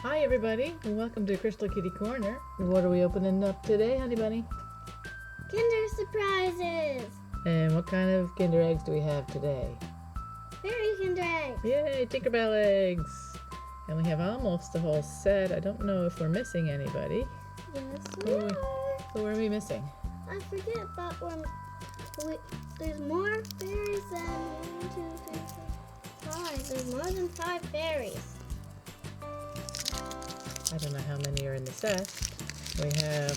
Hi everybody, and welcome to Crystal Kitty Corner. What are we opening up today, honey bunny? Kinder surprises! And what kind of Kinder eggs do we have today? Fairy Kinder eggs! Yay, Tinkerbell eggs! And we have almost the whole set. I don't know if we're missing anybody. Yes, we are. Who are we missing? I forget, but there's more fairies than 1, 2, 3, 4, 5. There's more than 5 fairies. I don't know how many are in the set. We have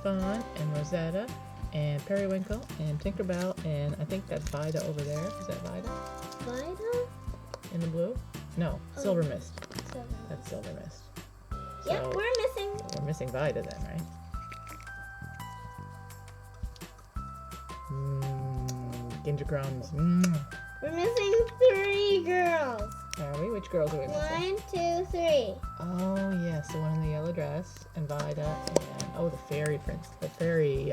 Fawn and Rosetta and Periwinkle and Tinkerbell, and I think that's Vida over there. Is that Vida? Vida? In the blue? No, Silvermist. Silvermist. That's Silvermist. Yep, So, we're missing. we're missing Vida then, right? Ginger crumbs. We're missing 3 girls. Are we? Which girls are we missing? 1, 2, 3. Oh, yes, the one in the yellow dress, and Vida, and the fairy prince, the fairy,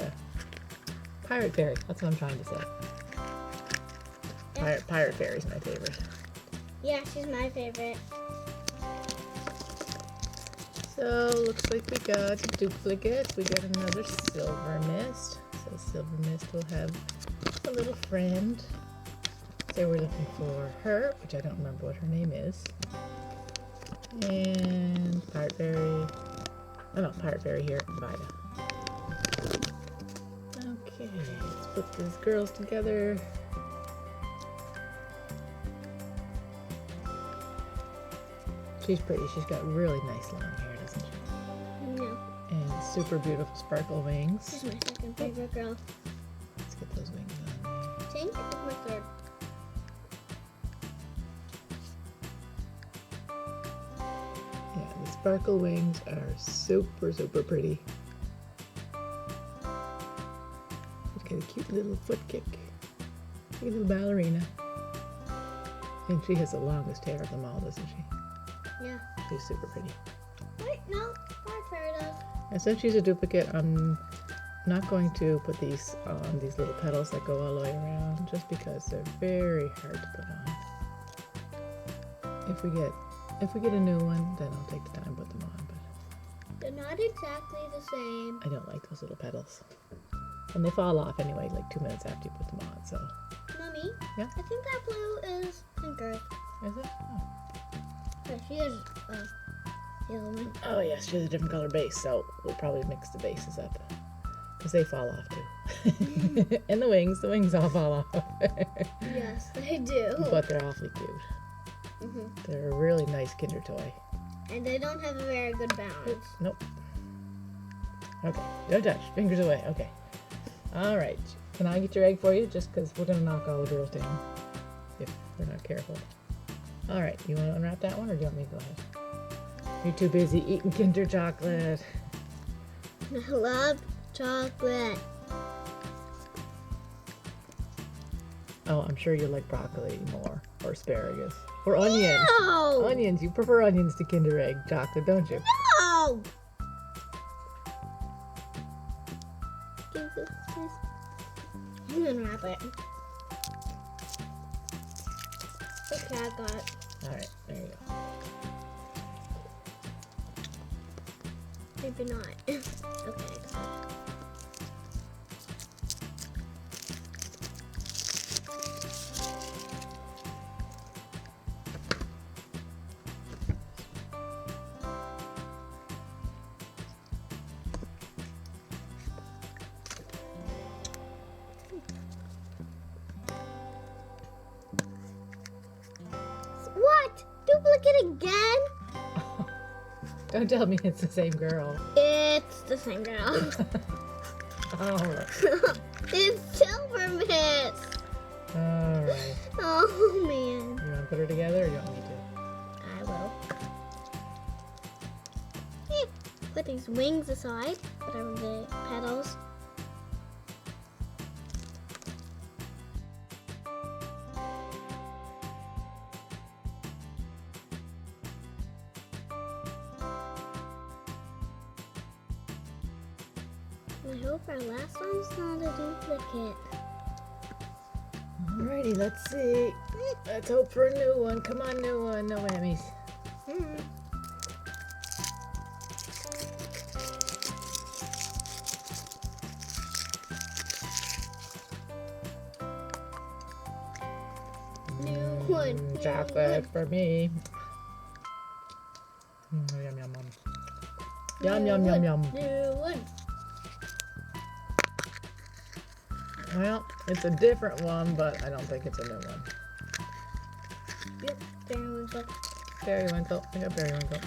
pirate fairy. That's what I'm trying to say. Pirate fairy's my favorite. Yeah, she's my favorite. So, looks like we got a duplicate. We got another Silvermist. So, Silvermist will have a little friend. So, we're looking for her, which I don't remember what her name is. And Pirate Fairy. Oh, no, Pirate Fairy here, and Vida. Okay, let's put these girls together. She's pretty. She's got really nice long hair, doesn't she? No. And super beautiful sparkle wings. She's my second favorite girl. Let's get those wings on there. Tink is my third. Yeah, the sparkle wings are super, super pretty. She's got a cute little foot kick. Like a little ballerina. And she has the longest hair of them all, doesn't she? Yeah. She's super pretty. Wait, no. Pirate Fairy does. And since she's a duplicate, I'm not going to put these on these little petals that go all the way around, just because they're very hard to put on. If we get a new one, then I'll take the time and put them on. But They're not exactly the same. I don't like those little petals, and they fall off anyway, like 2 minutes after you put them on. So, Mommy? Yeah? I think that blue is pinker. is it? Oh. Yeah, she has yellow one. Oh yes, she has a different color base, so we'll probably mix the bases up, because they fall off too. And the wings all fall off. Yes, they do. But they're awfully cute. They're a really nice Kinder toy. And they don't have a very good balance. Nope. Okay, don't touch. Fingers away. Okay. All right. Can I get your egg for you? Just because we're going to knock all the girls down if we're not careful. All right. You want to unwrap that one, or do you want me to go ahead? You're too busy eating Kinder chocolate. I love chocolate. Oh, I'm sure you like broccoli more, or asparagus, or onions. No! Onions. You prefer onions to Kinder egg chocolate, don't you? No! Give this, please. I'm gonna wrap it. Okay, I got it. All right. There you go. Maybe not. Okay, I got it. What? Duplicate again? Don't tell me it's the same girl. It's the same girl. Oh. It's Silvermist. All right. Oh man. You want to put her together, or you want me to? I will. Put these wings aside. Whatever the petals. I hope our last one's not a duplicate. Alrighty, let's see. Let's hope for a new one. Come on, new one. No whammies. New one. Chocolate for me. Yum, yum, yum. Yum, yum, yum, yum. New one. Well, it's a different one, but I don't think it's a new one. Yep, Periwinkle. Periwinkle. I got Periwinkle.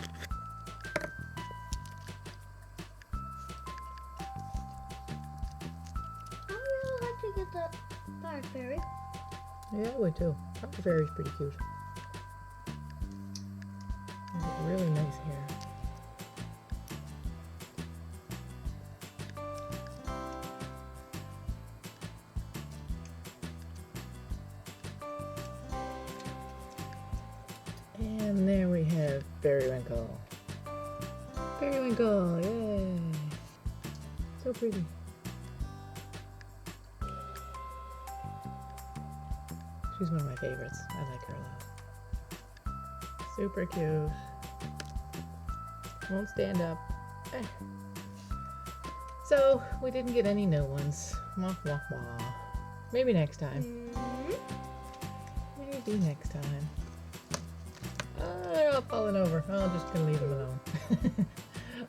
I really like to get the fire fairy. Yeah, I would too. Fire fairy's pretty cute. Really nice hair. And there we have Periwinkle. Periwinkle, yay! So pretty. She's one of my favorites. I like her a lot. Super cute. Won't stand up. Eh. So, we didn't get any new ones. Wah, wah, wah. Maybe next time. Maybe next time. They're all falling over. I'm just going to leave them alone.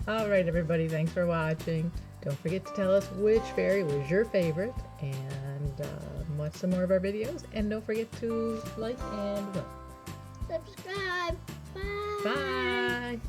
Alright, everybody. Thanks for watching. Don't forget to tell us which fairy was your favorite. And watch some more of our videos. And don't forget to like and what? Subscribe. Bye. Bye.